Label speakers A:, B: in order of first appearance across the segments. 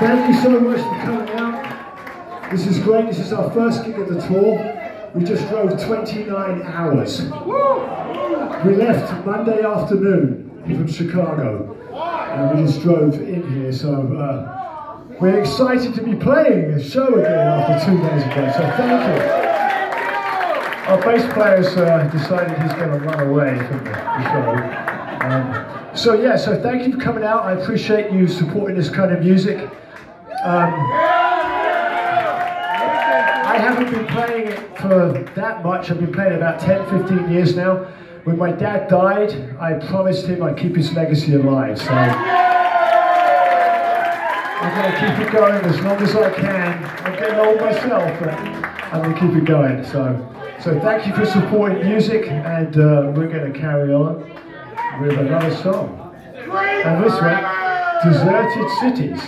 A: Thank you so much for coming out. This is great. This is our first gig of the tour. We just drove 29 hours. We left Monday afternoon from Chicago, and we just drove in here. So we're excited to be playing a show again after 2 days ago. So thank you. Our bass player's decided he's going to run away from the show. So thank you for coming out. I appreciate you supporting this kind of music. haven't been playing it for that much. I've been playing about 10, 15 years now. When my dad died, I promised him I'd keep his legacy alive. So I'm going to keep it going as long as I can. I'm getting old myself, but I'm going to keep it going. So thank you for supporting music, and we're going to carry on with another song. And this one, Deserted Cities.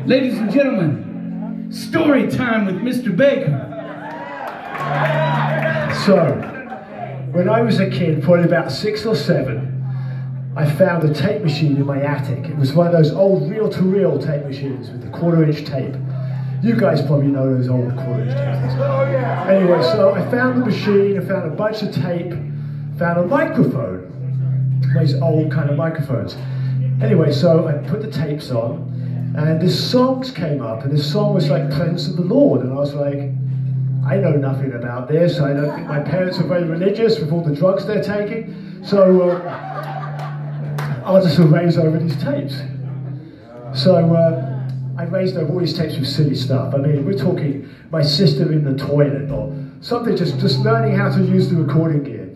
B: Ladies and gentlemen, story time with Mr. Baker.
A: So, when I was a kid, probably about 6 or 7, I found a tape machine in my attic. It was one of those old reel-to-reel tape machines with the 1/4-inch tape. You guys probably know those old quarter-inch tapes. Anyway, so I found the machine, I found a bunch of tape, found a microphone, these old kind of microphones. Anyway, so I put the tapes on, and this songs came up, and this song was like Presence of the Lord, and I was like, I know nothing about this. I don't think my parents are very religious with all the drugs they're taking, so I'll just erase over these tapes. So I raised over all these tapes with silly stuff. I mean, we're talking my sister in the toilet or something, just learning how to use the recording gear.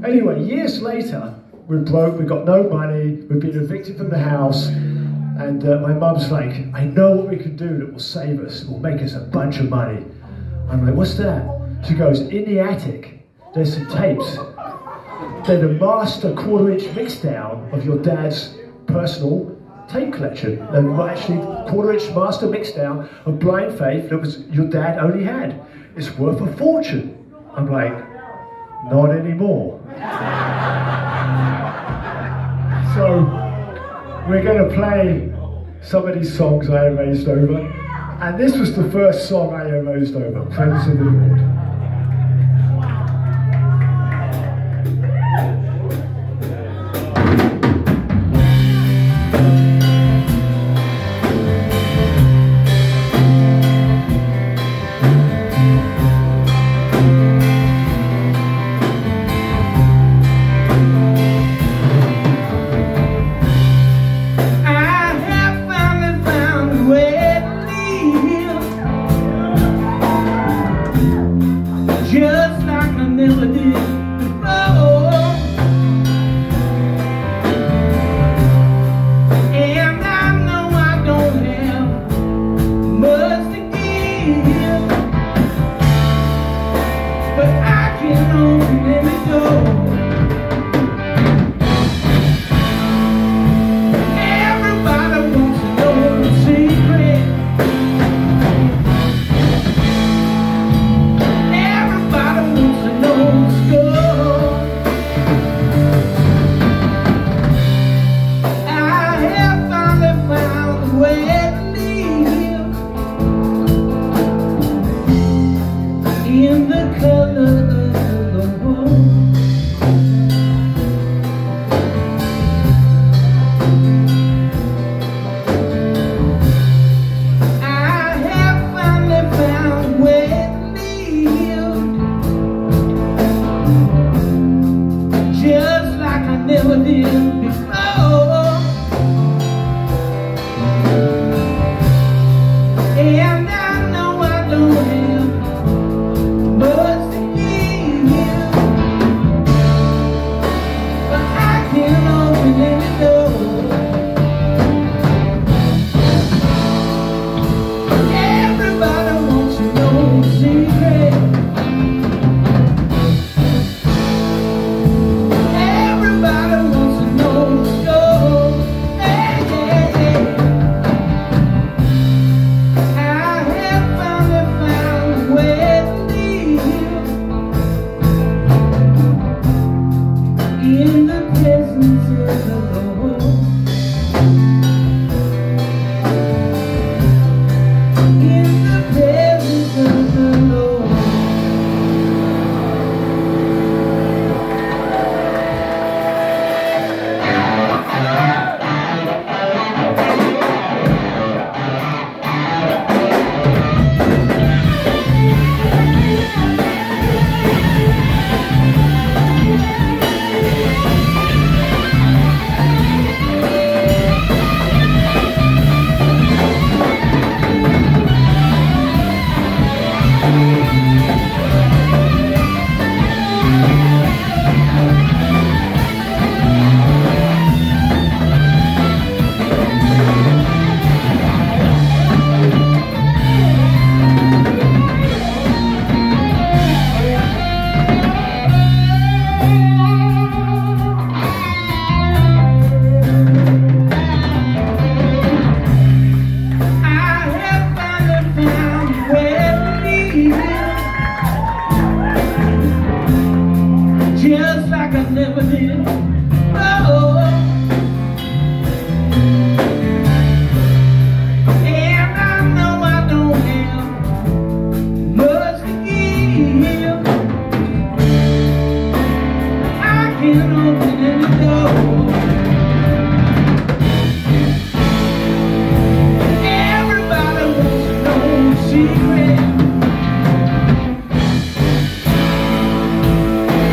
A: Anyway, years later, we're broke, we've got no money, we've been evicted from the house, and my mum's like, I know what we can do that will save us, will make us a bunch of money. I'm like, what's that? She goes, in the attic, there's some tapes. They're the master quarter-inch mixdown of your dad's personal tape collection. And actually, quarter-inch master mixdown of Blind Faith that was your dad only had. It's worth a fortune. I'm like, not anymore. So, we're going to play some of these songs I erased over. And this was the first song I erased over, Presence of the Lord.
C: And I know I don't have much
B: secret.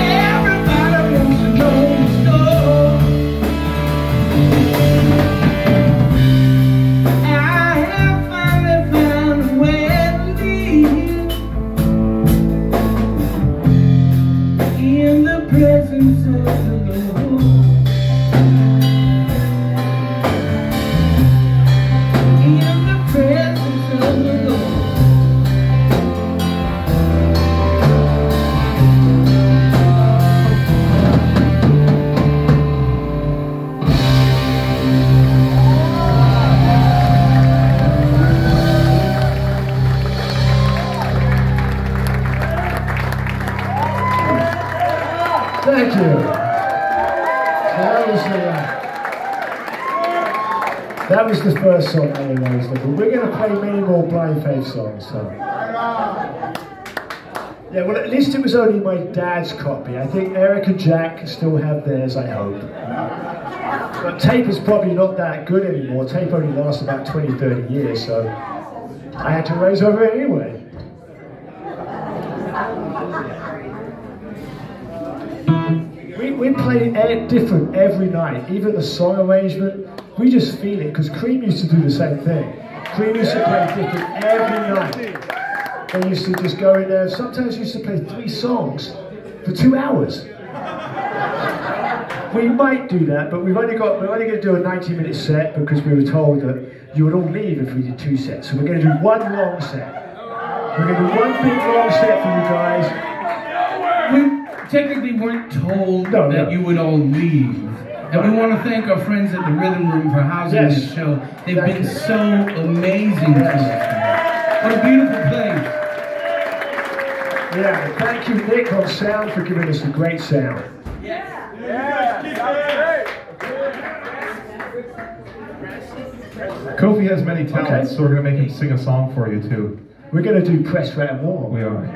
B: Everybody wants to know the story. I have finally found a way to leave in the presence of the Lord. In the presence of the Lord.
A: Thank you. That was the first song anyways, but we're going to play many more Blind Faith songs. So. Yeah, well at least it was only my dad's copy. I think Eric and Jack still have theirs, I hope. But tape is probably not that good anymore. Tape only lasts about 20, 30 years, so I had to raise over it anyway. We play it different every night, even the song arrangement. We just feel it, because Cream used to do the same thing. Cream used to play different every night. They used to just go in there, sometimes used to play 3 songs for 2 hours. We might do that, but we're only going to do a 90-minute set because we were told that you would all leave if we did 2 sets. So we're going to do 1 long set. We're going to do 1 big long set for you guys.
B: We technically weren't told that you would all leave. And we want to thank our friends at the Rhythm Room for housing this show. They've been so amazing to us. What a beautiful place.
A: Yeah, thank you Nick on sound for giving us a great sound.
C: Kofi has many talents, so we're going to make him sing a song for you too.
A: We're going to do Press Rat and Warm.
C: We are.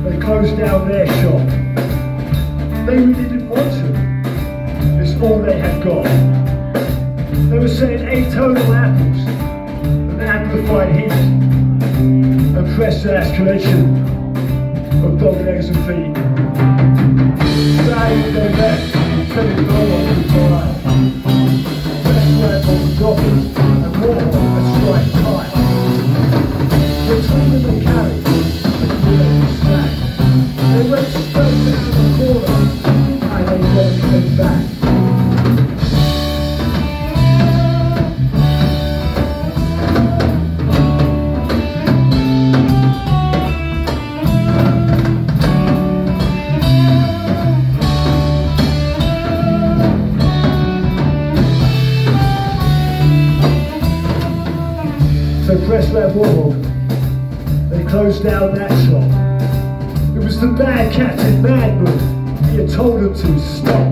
A: They closed down their shop. They really didn't want to. It's all they had got. They were selling atonal apples, an amplified heat, and pressed ass collection of dog legs and feet. Value they left, selling no one could buy. Pressed rat on the dockers, and more on a striped tie. Between them and carried, they went straight down the corner, and they never came back. So Press Rat Warhol, they closed down that shop. It was the bad Captain Madman. He had told them to stop.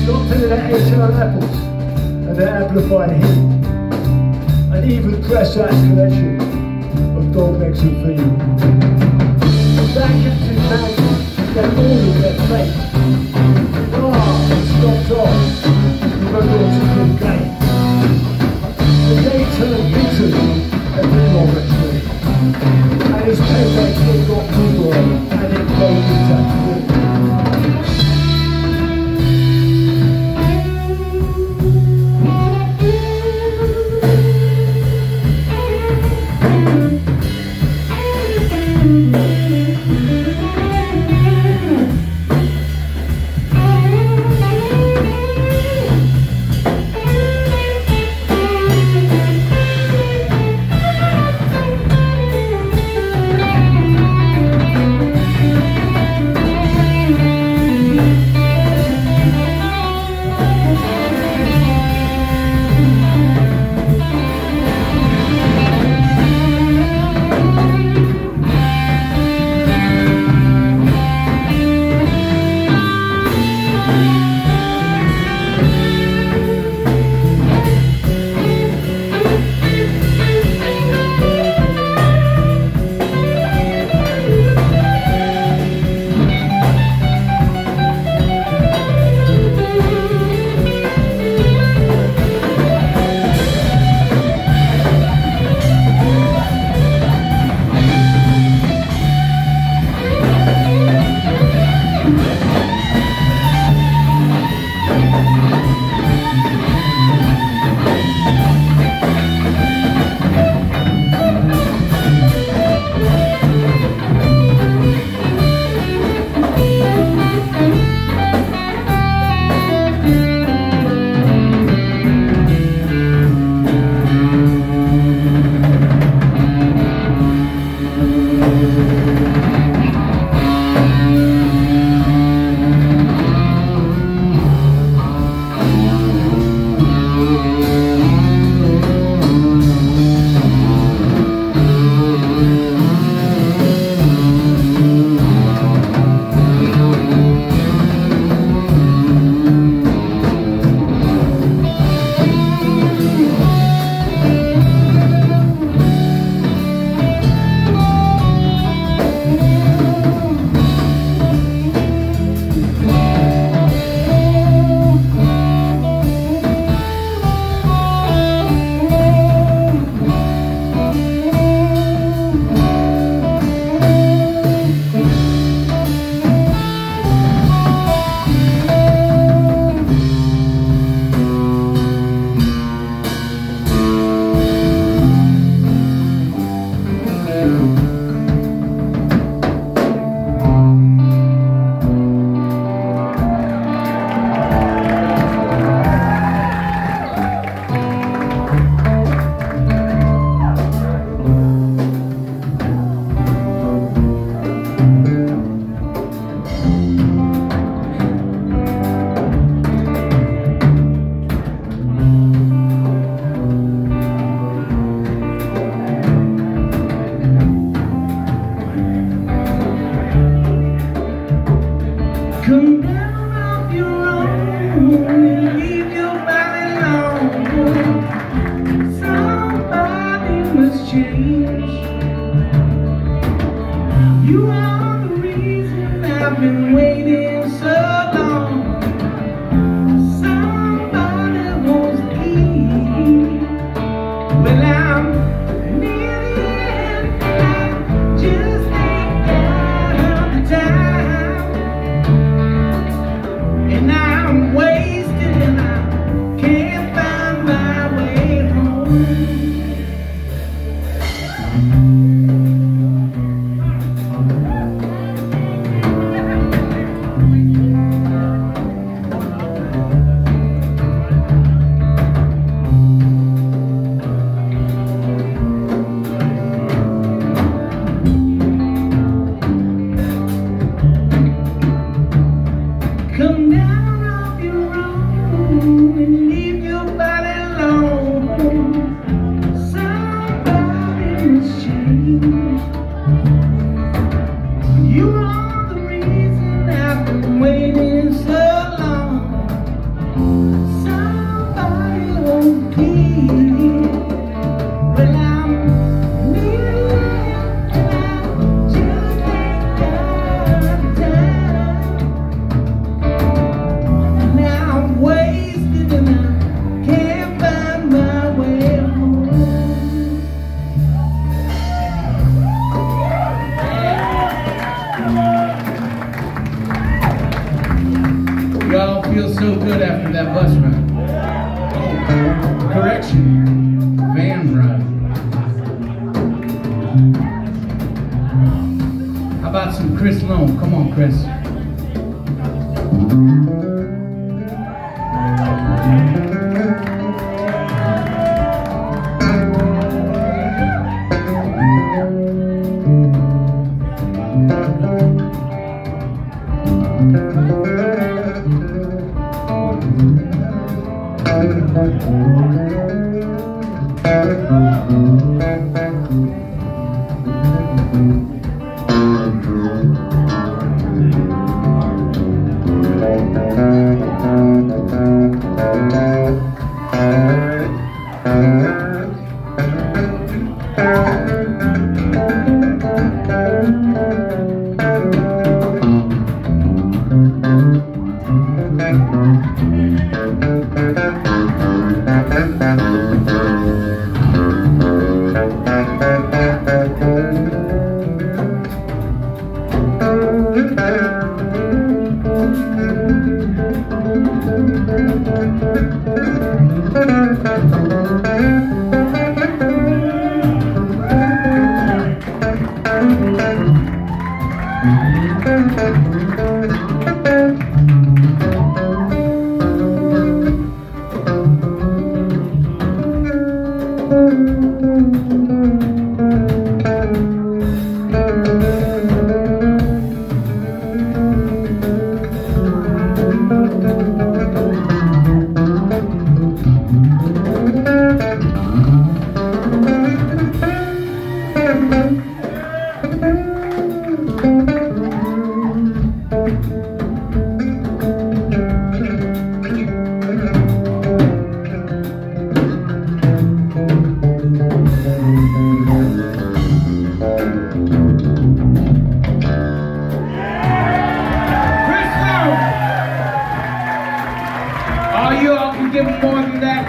A: Stop filling their atonal apples and their amplified heat. And even Press Rat's collection of dog legs and feet. That Captain Madman, they ordered their fate. It stopped off. The road to the gate. The gate turned into a real tree. And his payback it got people and it closed into
B: Correction. Van Run. How about some Chris Loam? Come on, Chris.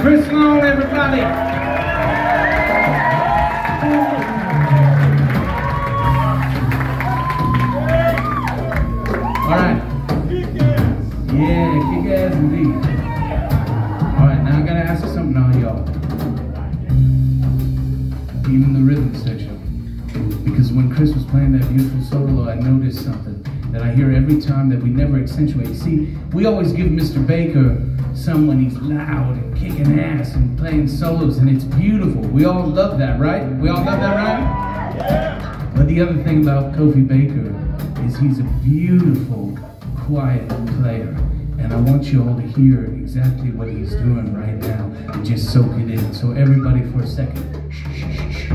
B: Chris Loam, everybody. All right. Yeah, kick ass indeed. All right, now I gotta ask you something now, y'all. Even the rhythm section. Because when Chris was playing that beautiful solo, I noticed something that I hear every time that we never accentuate. See, we always give Mr. Baker some when he's loud and kicking ass and playing solos, and it's beautiful. We all love that, right? We all love that, right? Yeah. But the other thing about Kofi Baker is he's a beautiful, quiet player. And I want you all to hear exactly what he's doing right now and just soak it in. So everybody for a second. Shh, shh, shh.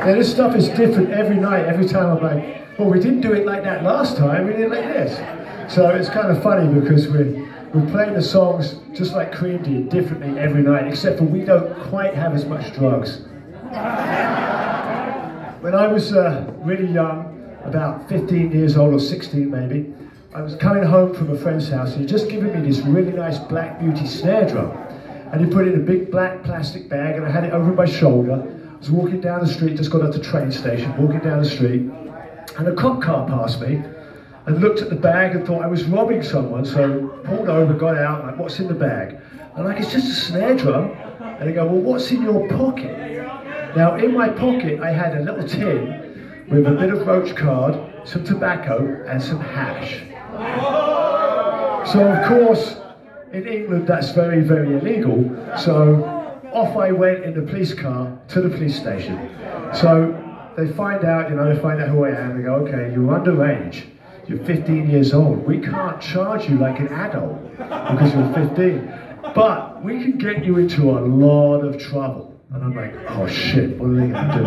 A: Yeah, this stuff is different every night, every time. I'm like, well, we didn't do it like that last time, we did it like this. So it's kind of funny because we're playing the songs just like Cream did, differently every night, except for we don't quite have as much drugs. When I was really young, about 15 years old or 16 maybe, I was coming home from a friend's house and he'd just given me this really nice Black Beauty snare drum. And he put it in a big black plastic bag and I had it over my shoulder. I was walking down the street, just got out the train station, walking down the street, and a cop car passed me and looked at the bag and thought I was robbing someone, so pulled over, got out, like, what's in the bag? I'm like, it's just a snare drum. And they go, well, what's in your pocket? Now, in my pocket, I had a little tin with a bit of roach card, some tobacco, and some hash. So, of course, in England, that's very, very illegal. So off I went in the police car to the police station. So they find out, they find out who I am. They go, okay, you're underage. You're 15 years old. We can't charge you like an adult because you're 15. But we can get you into a lot of trouble. And I'm like, oh shit, what are they going to do?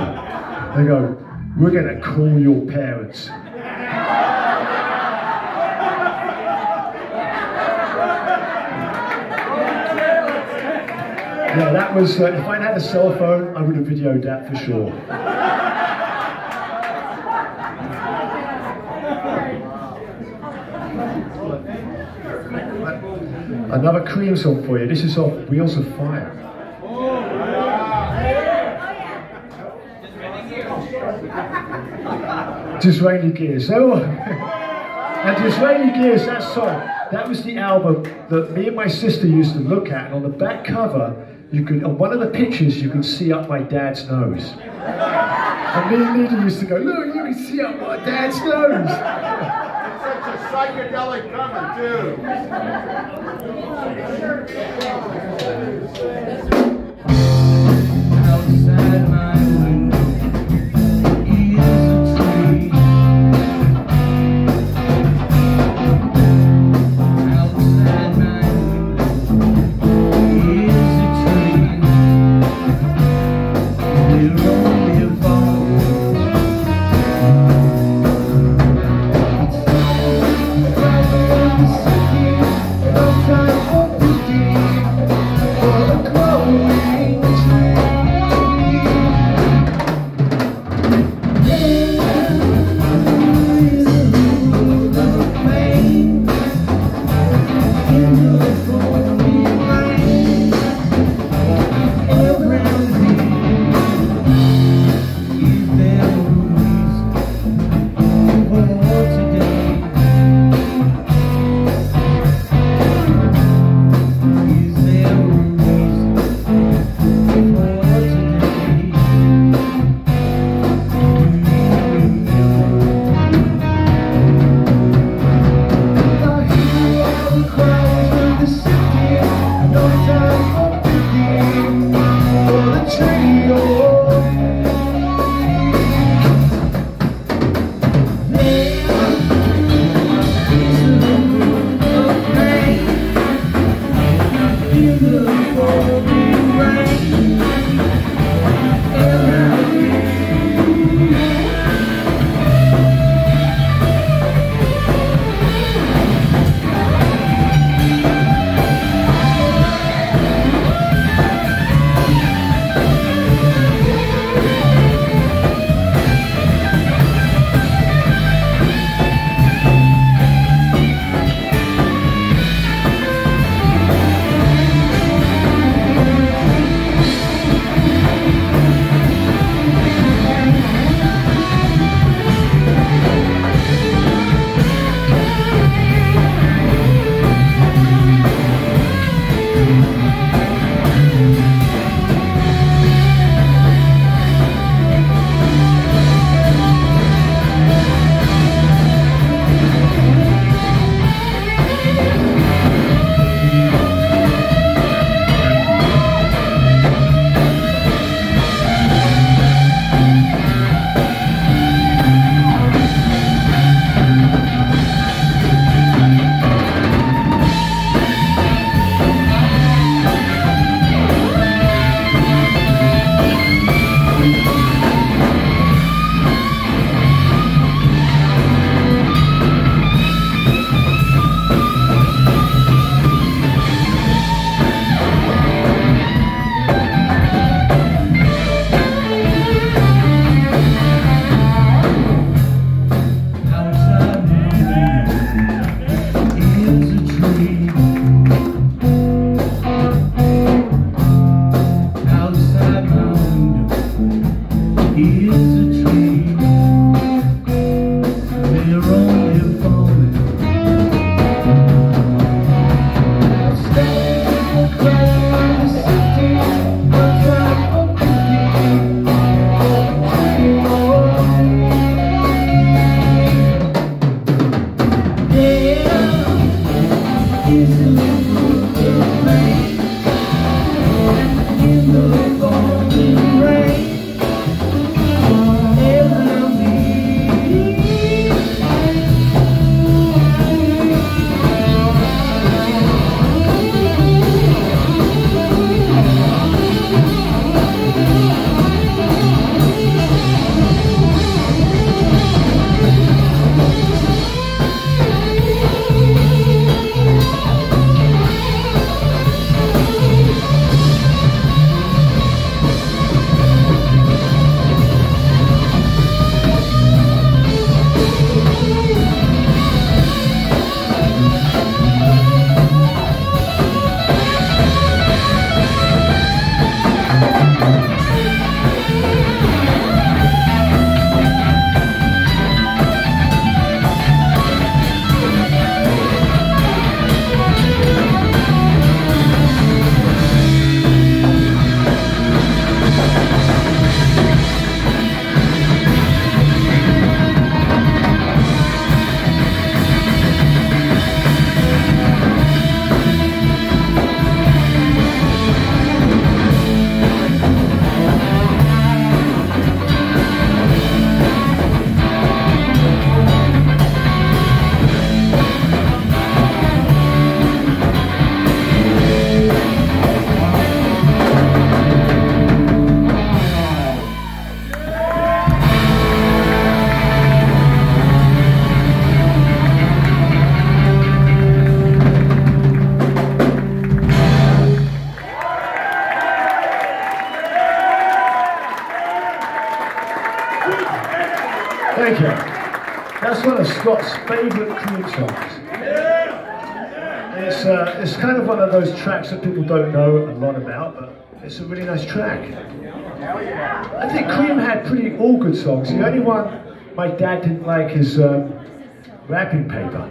A: They go, we're going to call your parents. Yeah, that was, if I'd had a cell phone, I would have videoed that for sure. Another Cream song for you. This is off Wheels of Fire. Disraeli Gears. Oh, and Disraeli Gears, that song, that was the album that me and my sister used to look at, and on the back cover, you could, on one of the pictures, you could see up my dad's nose. And me and Nita used to go, look, you can see up my dad's nose.
D: Such a psychedelic cover, too.
B: Outside my window is a tree. Outside my window is a tree. We're only
A: Thank you. That's one of Scott's favourite Cream songs. It's kind of one of those tracks that people don't know a lot about, but it's a really nice track. I think Cream had all good songs. The only one my dad didn't like is Wrapping Paper.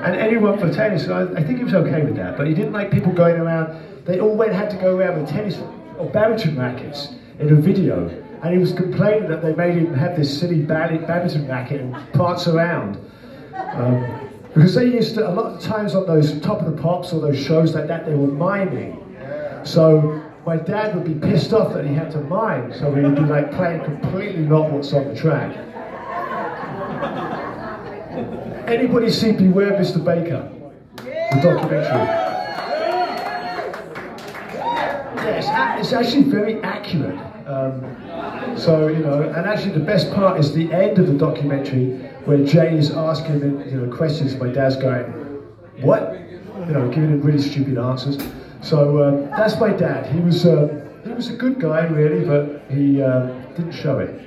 A: And Anyone for Tennis, I think he was okay with that, but he didn't like people going around. They all had to go around with tennis or badminton rackets in a video, and he was complaining that they made him have this silly badminton racket and prance around. Because they used to, a lot of times on those Top of the Pops or those shows like that, they were miming. So my dad would be pissed off that he had to mime, so he would be like playing completely not what's on the track. Anybody see Beware Mr. Baker? The documentary. Yeah, it's actually very accurate. So, you know, and actually the best part is the end of the documentary where Jay is asking him, you know, questions. My dad's going, what? You know, giving him really stupid answers. So that's my dad. He was a good guy, really, but he didn't show it.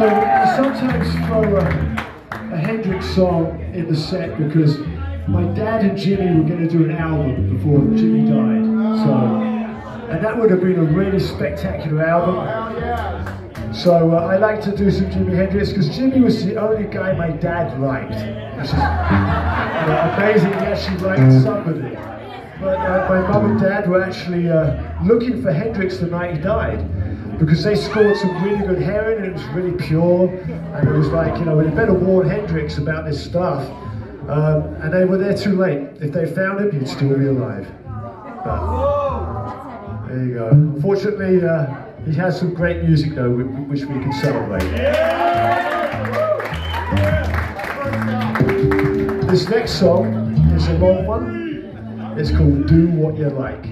A: So we sometimes throw a Hendrix song in the set because my dad and Jimmy were going to do an album before Jimmy died. And that would have been a really spectacular album. So I like to do some Jimi Hendrix because Jimmy was the only guy my dad liked. Which is amazing, he actually liked somebody. But my mum and dad were actually looking for Hendrix the night he died, because they scored some really good heroin and it was really pure, and it was like, you know, we better warn Hendrix about this stuff. And they were there too late. If they found him, he'd still be alive. But there you go. Unfortunately, he has some great music though, which we can celebrate. This next song is a long one. It's called Do What You Like.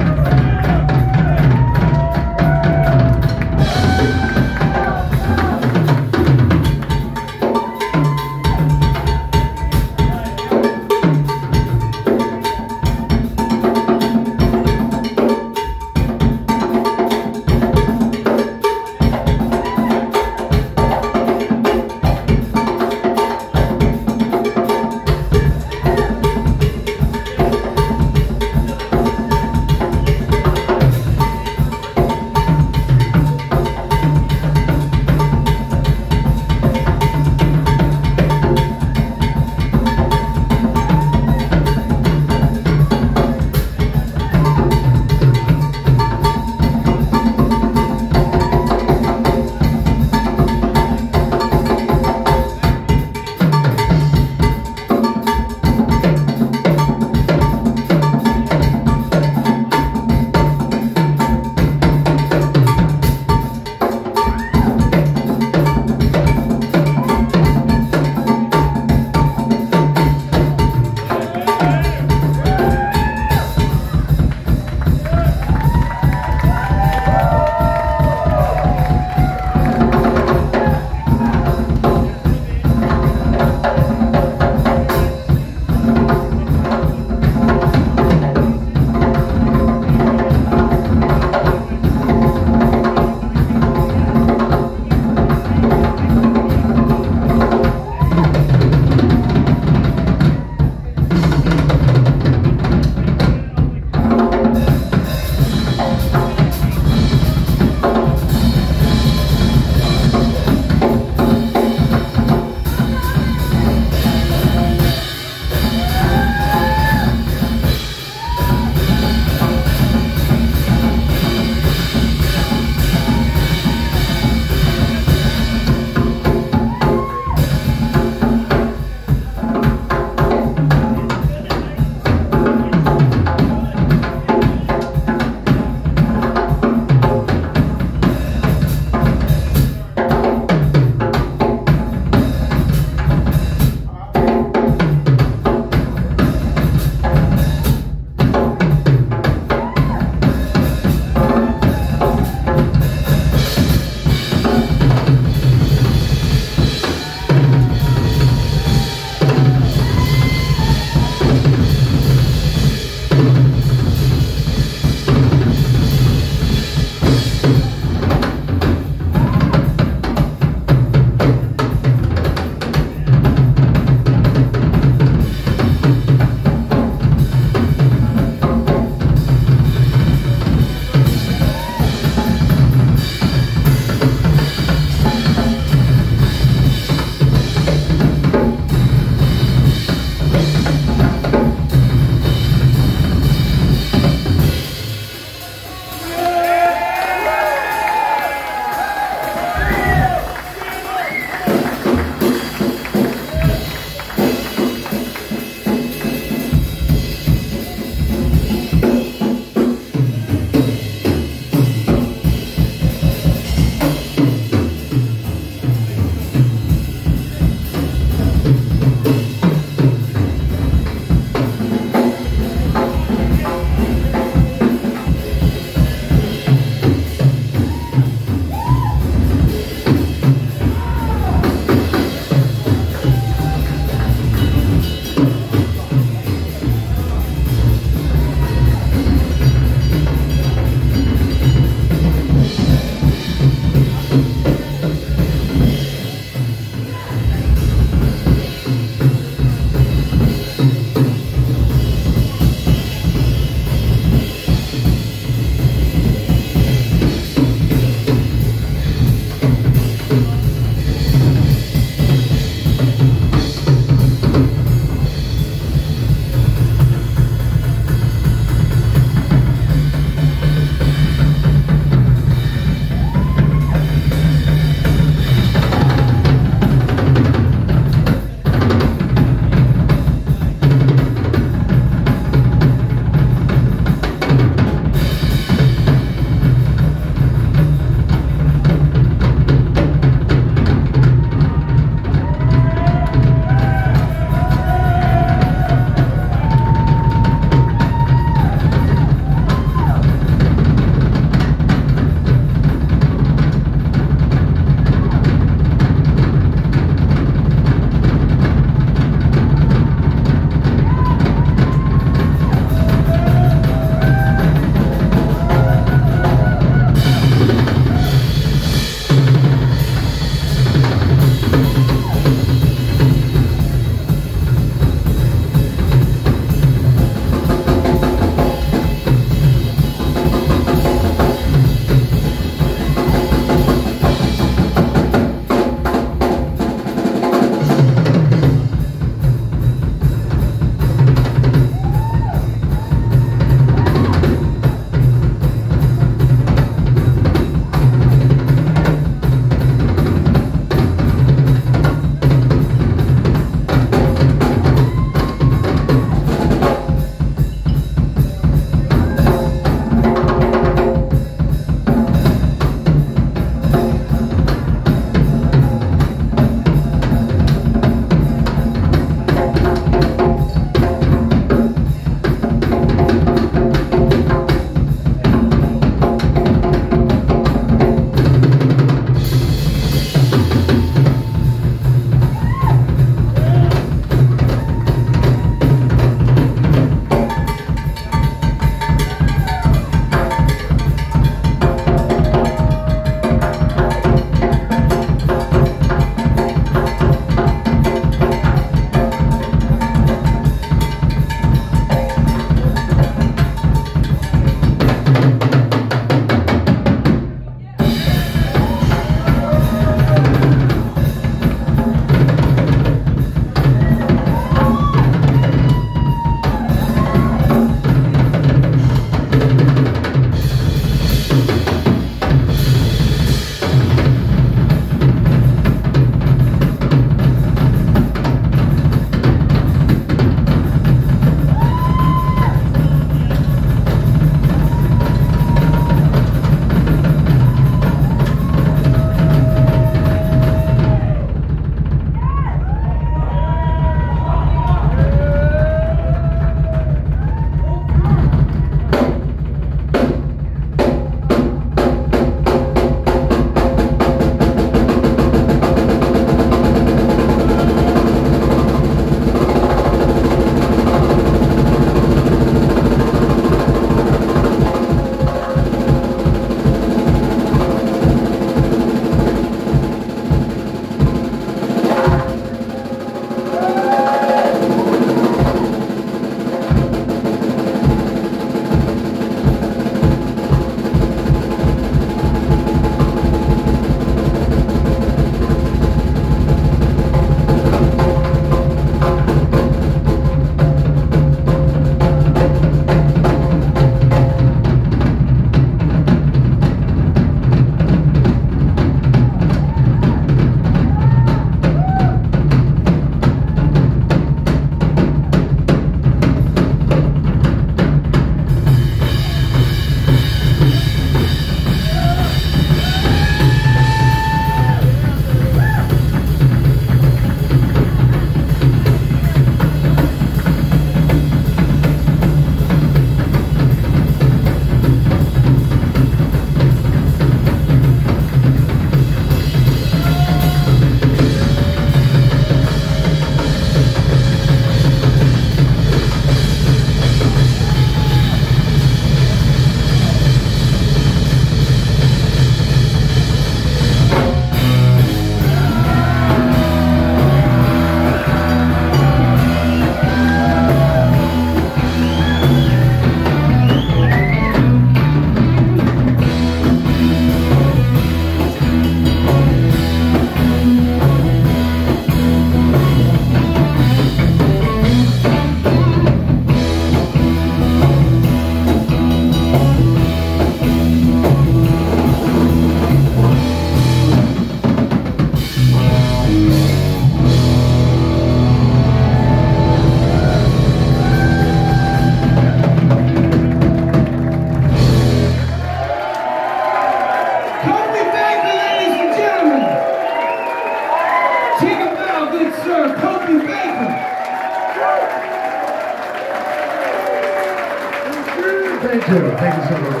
A: Thank you so much.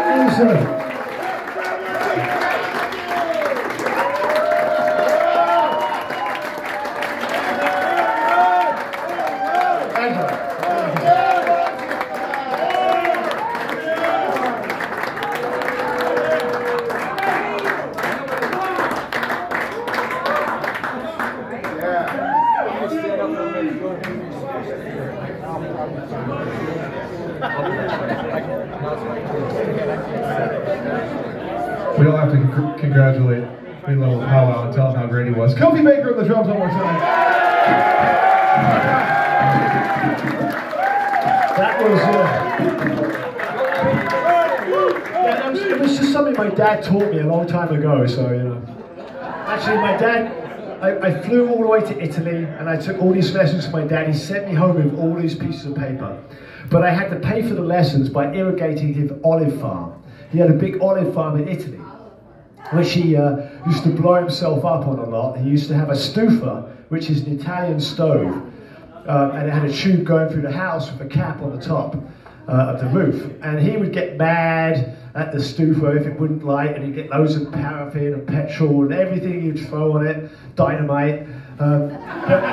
A: Thank you, sir.
C: We all have to congratulate a little powwow and tell him how great he was. Kofi Baker on the drums one more time.
A: That was it was just something my dad taught me a long time ago, so you know. Actually, my dad, I flew all the way to Italy and I took all these lessons from my dad. He sent me home with all these pieces of paper. But I had to pay for the lessons by irrigating his olive farm. He had a big olive farm in Italy, which he used to blow himself up on a lot. He used to have a stufa, which is an Italian stove, and it had a tube going through the house with a cap on the top of the roof. And he would get mad at the stufa if it wouldn't light, and he'd get loads of paraffin and petrol and everything he'd throw on it, dynamite. But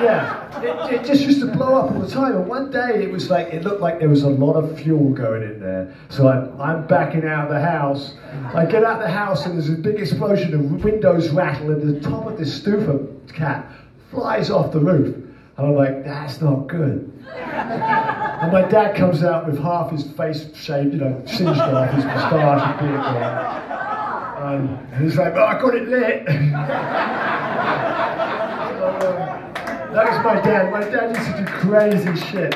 A: yeah, it just used to blow up all the time. And one day it was like, it looked like there was a lot of fuel going in there. So I'm backing out of the house. I get out of the house and there's a big explosion, the windows rattle and the top of this stufa cap flies off the roof. And I'm like, that's not good. And my dad comes out with half his face shaved, you know, singed off, his moustache and beard gone. And he's like, oh, I got it lit. That was my dad. My dad used to do crazy shit.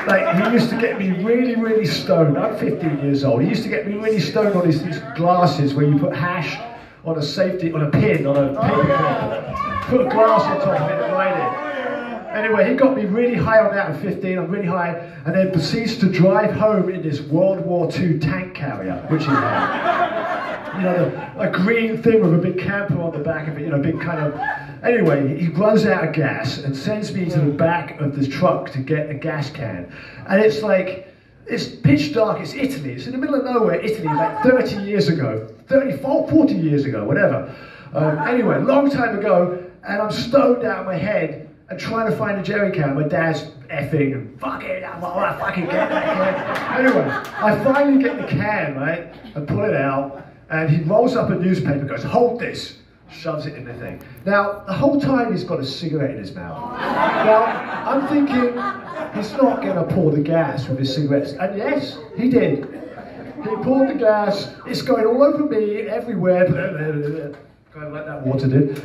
A: Like he used to get me really, really stoned. I'm 15 years old. He used to get me really stoned on these glasses where you put hash on a pin, on a paper clip, put a glass on top of it and light it. Anyway, he got me really high on that at 15. I'm really high, and then proceeds to drive home in this World War II tank carrier, which he had. You know, a green thing with a big camper on the back of it, you know, big kind of... Anyway, he runs out of gas and sends me to the back of the truck to get a gas can. And it's like, it's pitch dark, it's Italy, it's in the middle of nowhere, Italy, like 30 years ago, 40 years ago, whatever. Anyway, long time ago, and I'm stoned out of my head and trying to find a jerry can. My dad's effing and fuck it, I fucking get that can. Anyway, I finally get the can, right, and pull it out, and he rolls up a newspaper, goes, hold this. Shoves it in the thing. Now, the whole time he's got a cigarette in his mouth. Now, I'm thinking, he's not going to pour the gas with his cigarettes. And yes, he did. He poured the gas, it's going all over me, everywhere, kind of like that water did.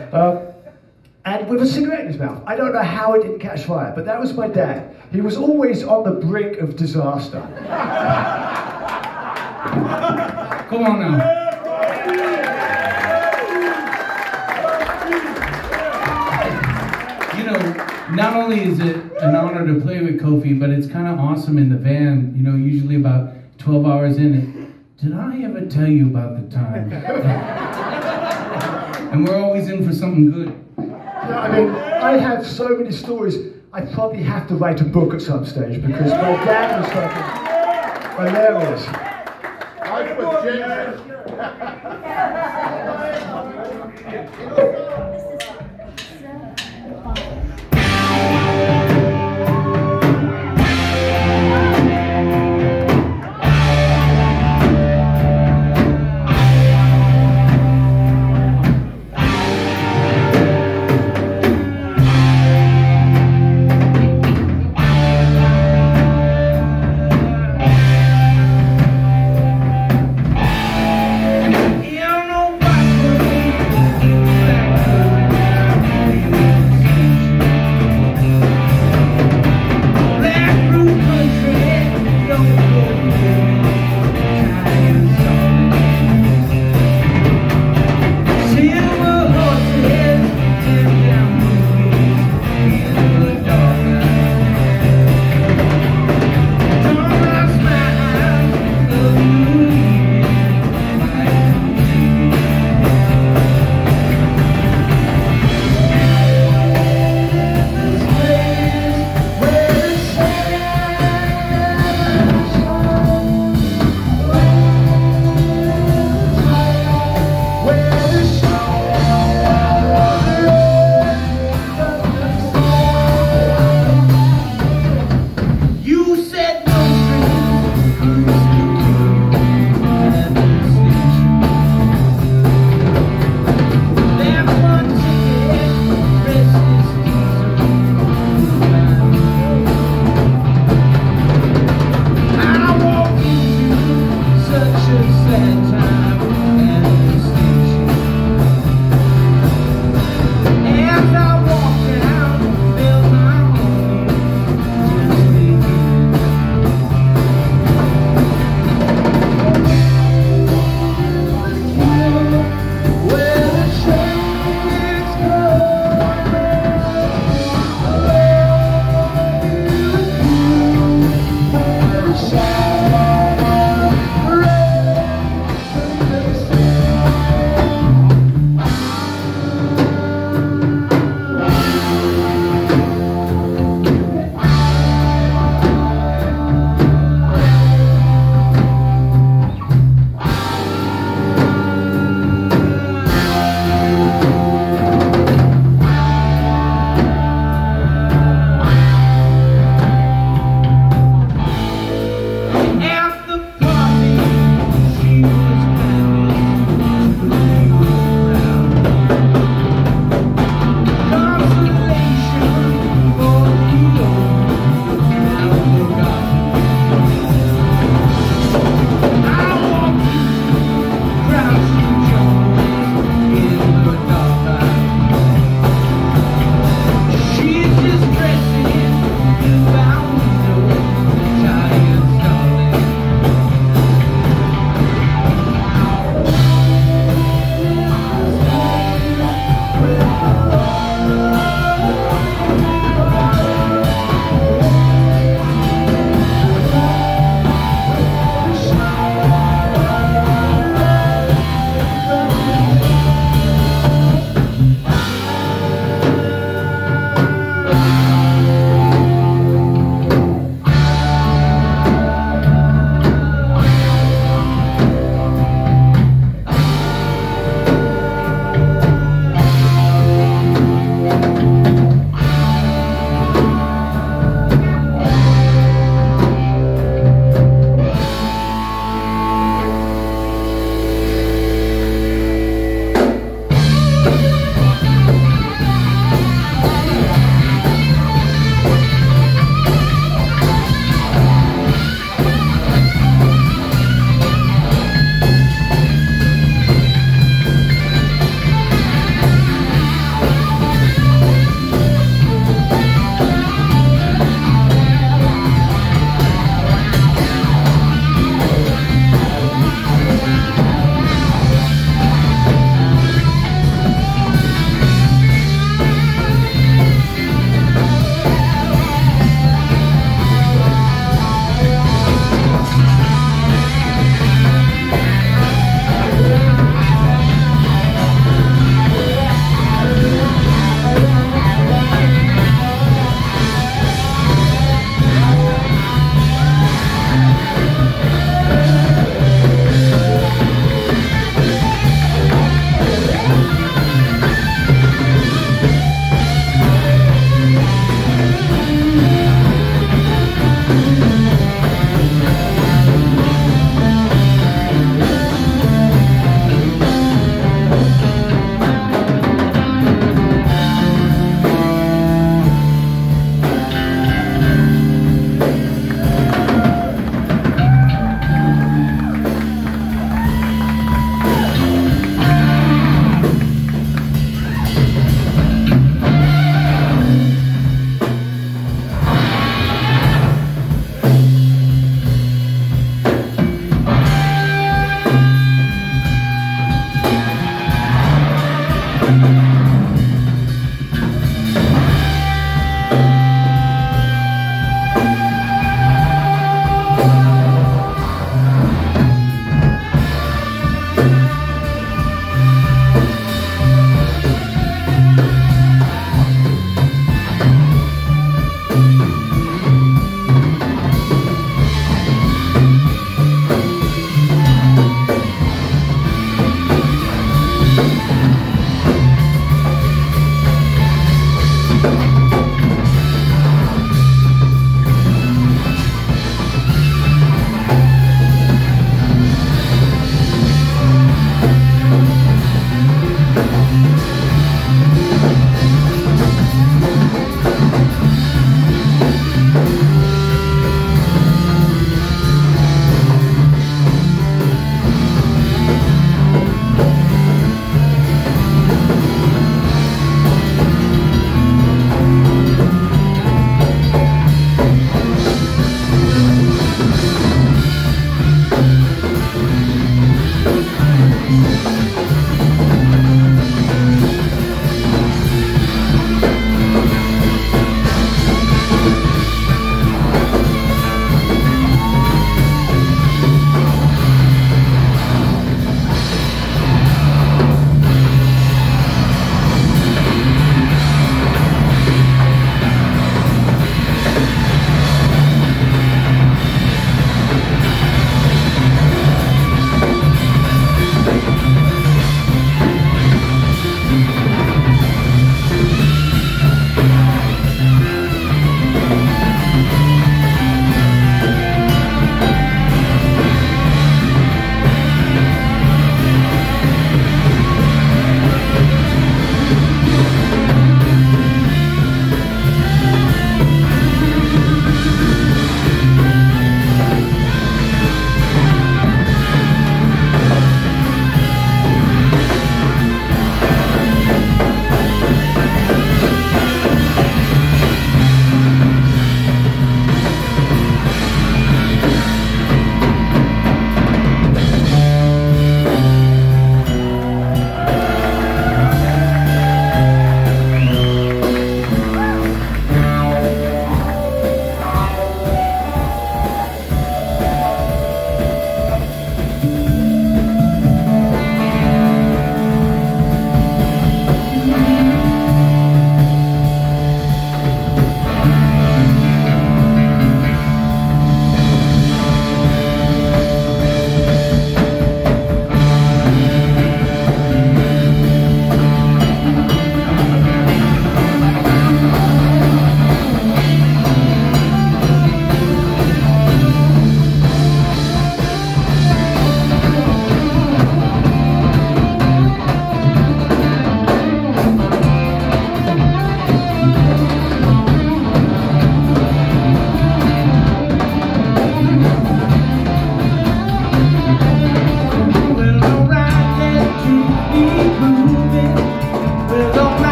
A: And with a cigarette in his mouth. I don't know how it didn't catch fire, but that was my dad. He was always on the brink of disaster.
B: Come on now. You know, not only is it an honor to play with Kofi, but it's kind of awesome in the van, you know, usually about 12 hours in. Did I ever tell you about the time? And we're always in for something good.
A: Yeah, I mean, I have so many stories. I probably have to write a book at some stage because my dad was fucking hilarious.
D: Life with Ginger.
B: You know what?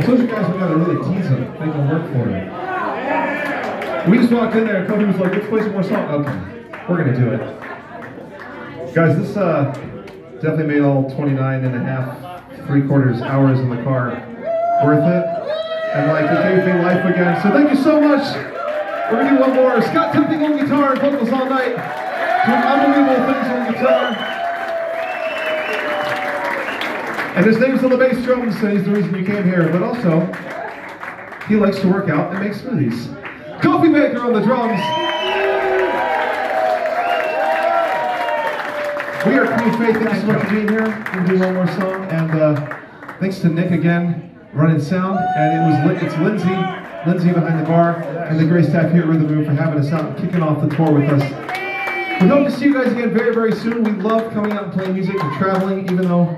C: told you guys we gotta really tease them, make them work for you. We just walked in there and Cody was like, let's play some more songs. Okay, we're gonna do it. Guys, this definitely made all 29 and a half, 3/4 hours in the car worth it. And like, it gave me life again. So thank you so much. We're gonna do one more. Scott Tipping on guitar and vocals all night. Doing unbelievable things on guitar. And his name's on the bass drums, so he's the reason you came here. But also, he likes to work out and make smoothies. Coffee Maker on the drums. We are Queen Faith. Thanks so much for being here. We're gonna do one more song. And thanks to Nick again, running sound. And it's Lindsay behind the bar, and the great staff here at Rhythm Room for having us out and kicking off the tour with us. We hope to see you guys again very, very soon. We love coming out and playing music and traveling, even though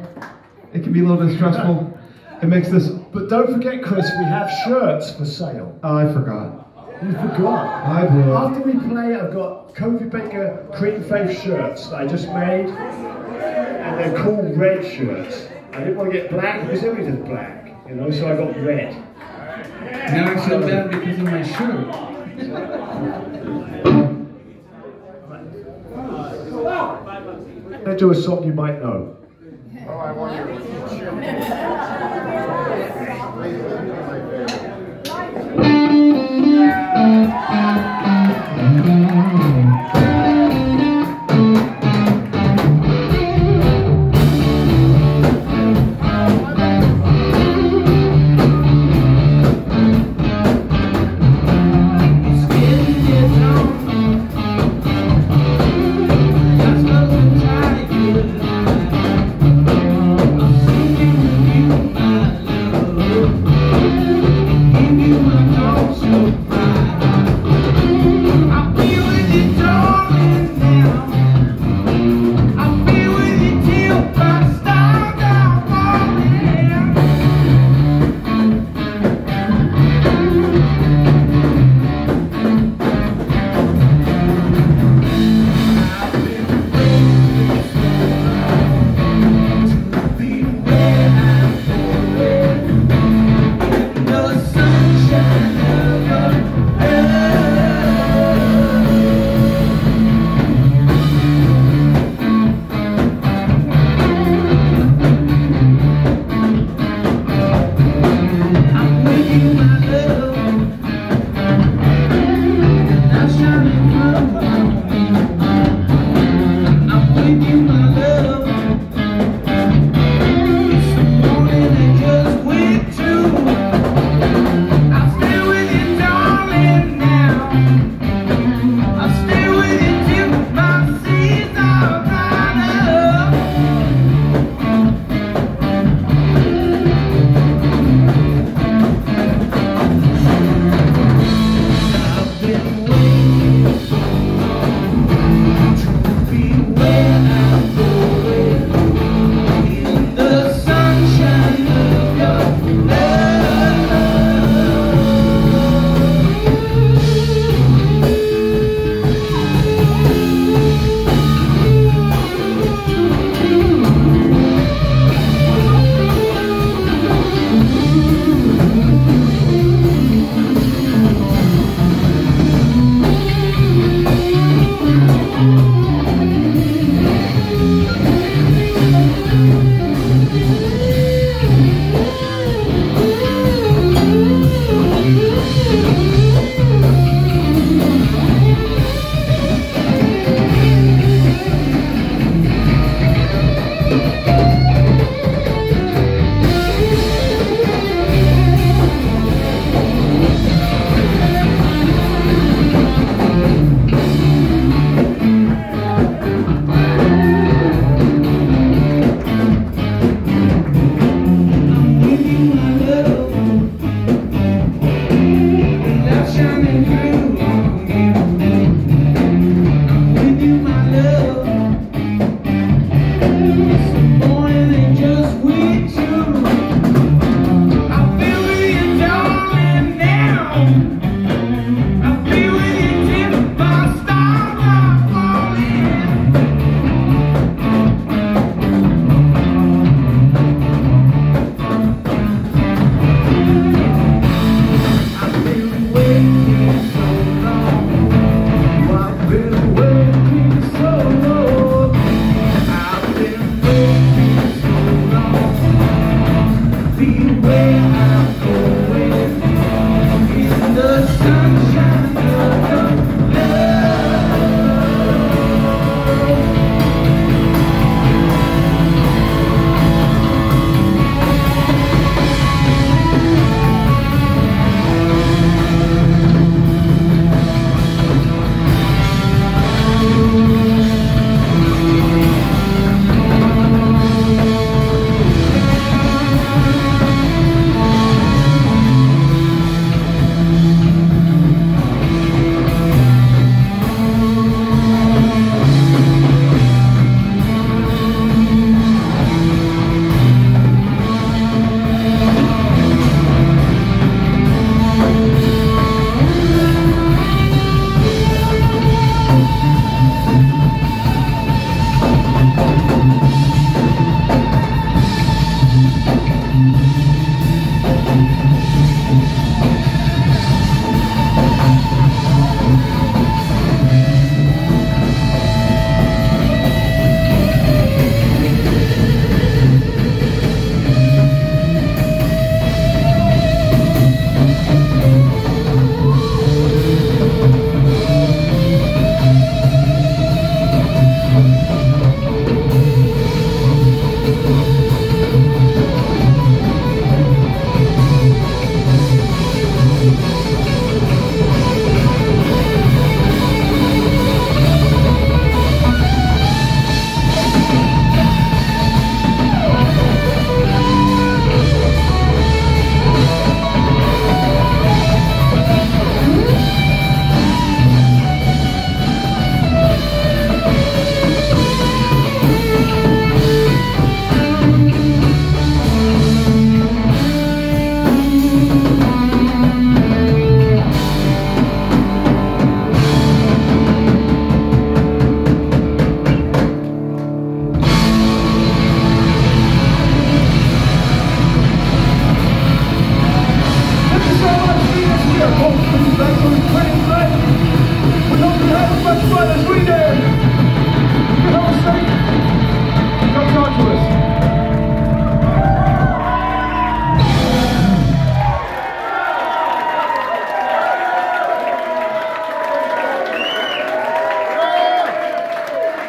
C: it can be a little bit stressful. It makes this...
A: But don't forget, Chris, we have shirts for sale.
C: I forgot.
A: You forgot.
C: I blew it.
A: After we play, I've got Kofi Baker Cream Faith shirts that I just made. And they're called red shirts. I didn't want to get black because everything's black, you know, so I got red.
B: Now I feel bad because of my shirt.
A: I'm going to do a song you might know.
D: Oh, I want you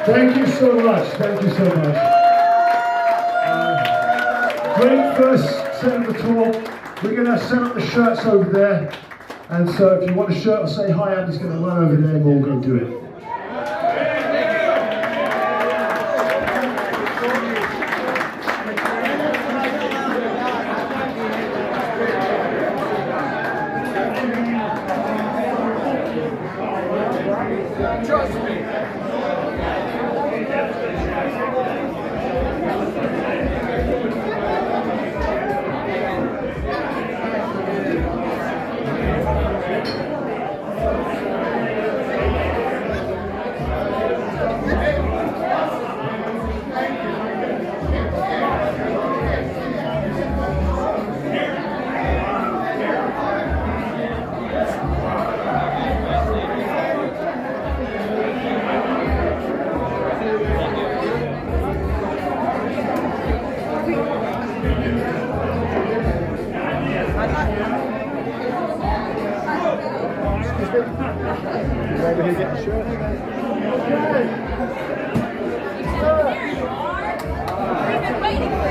A: Thank you so much. Thank you so much. Great first set of the tour. We're going to set up the shirts over there. And so if you want a shirt or say hi, Andy's going to run over there and we'll go do it.
D: Trust me.
A: Over here getting a shirt.
E: We've been waiting for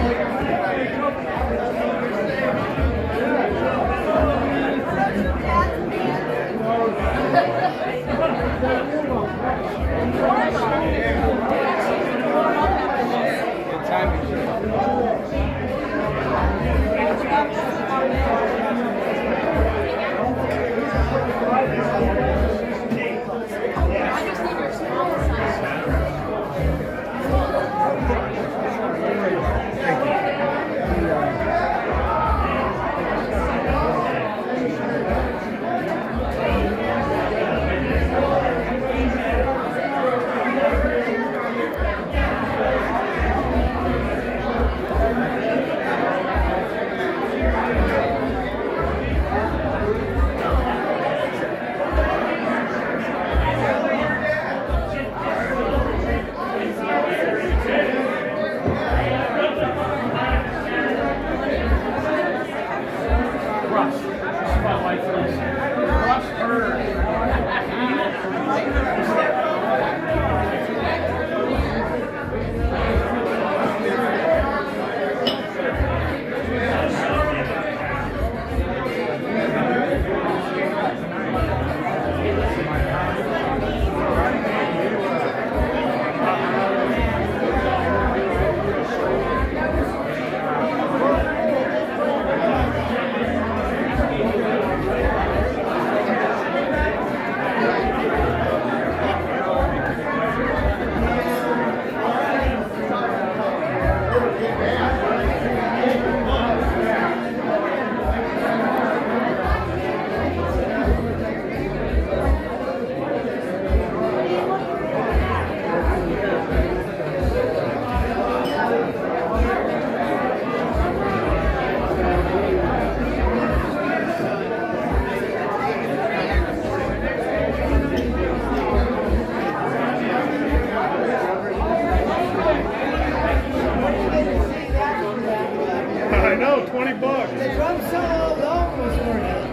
C: I know, 20 bucks.
F: The drum solo alone was worth it.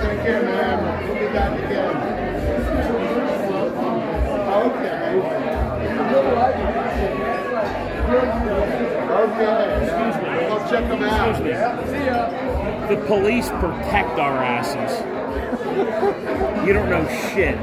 D: Take care, man. We'll be back again. Okay. We'll check them out. See ya.
G: The police protect our asses. You don't know shit.